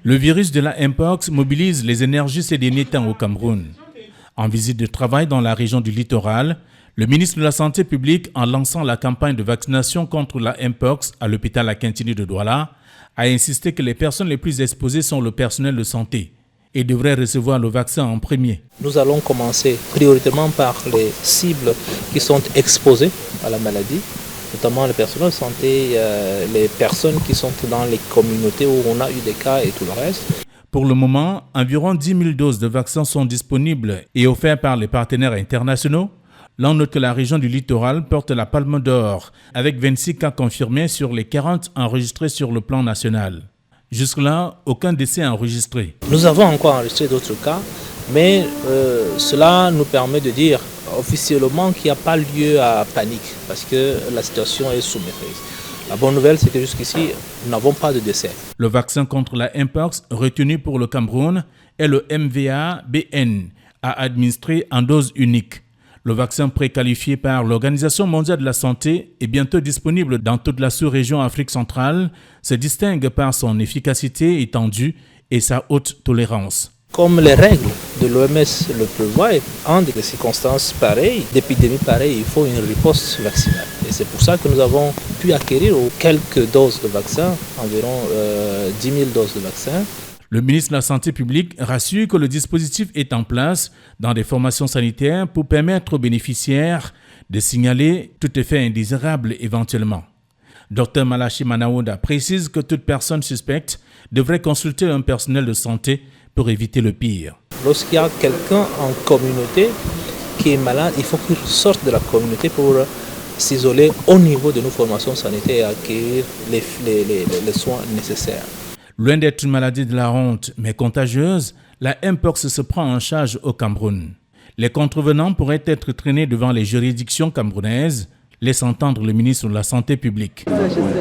Le virus de la Mpox mobilise les énergies ces derniers temps au Cameroun. En visite de travail dans la région du littoral, le ministre de la Santé publique, en lançant la campagne de vaccination contre la Mpox à l'hôpital Akintini de Douala, a insisté que les personnes les plus exposées sont le personnel de santé et devraient recevoir le vaccin en premier. Nous allons commencer prioritairement par les cibles qui sont exposées à la maladie, notamment les personnels de santé, les personnes qui sont dans les communautés où on a eu des cas et tout le reste. Pour le moment, environ 10 000 doses de vaccins sont disponibles et offertes par les partenaires internationaux. L'on note que la région du littoral porte la palme d'or, avec 26 cas confirmés sur les 40 enregistrés sur le plan national. Jusque-là, aucun décès enregistré. Nous avons encore enregistré d'autres cas, mais cela nous permet de dire officiellement qu'il n'y a pas lieu à panique, parce que la situation est sous maîtrise. La bonne nouvelle, c'est que jusqu'ici, nous n'avons pas de décès. Le vaccin contre la Mpox retenu pour le Cameroun est le MVA-BN, à administrer en dose unique. Le vaccin préqualifié par l'Organisation mondiale de la santé est bientôt disponible dans toute la sous-région Afrique centrale, se distingue par son efficacité étendue et sa haute tolérance. Comme les règles de l'OMS le prévoient, en des circonstances pareilles, d'épidémies pareilles, il faut une riposte vaccinale. Et c'est pour ça que nous avons pu acquérir quelques doses de vaccins, environ 10 000 doses de vaccins. Le ministre de la Santé publique rassure que le dispositif est en place dans des formations sanitaires pour permettre aux bénéficiaires de signaler tout effet indésirable éventuellement. Dr Malachi Manaouda précise que toute personne suspecte devrait consulter un personnel de santé pour éviter le pire. Lorsqu'il y a quelqu'un en communauté qui est malade, il faut qu'il sorte de la communauté pour s'isoler au niveau de nos formations sanitaires et acquérir les soins nécessaires. Loin d'être une maladie de la honte, mais contagieuse, la Mpox se prend en charge au Cameroun. Les contrevenants pourraient être traînés devant les juridictions camerounaises, laisse entendre le ministre de la Santé publique.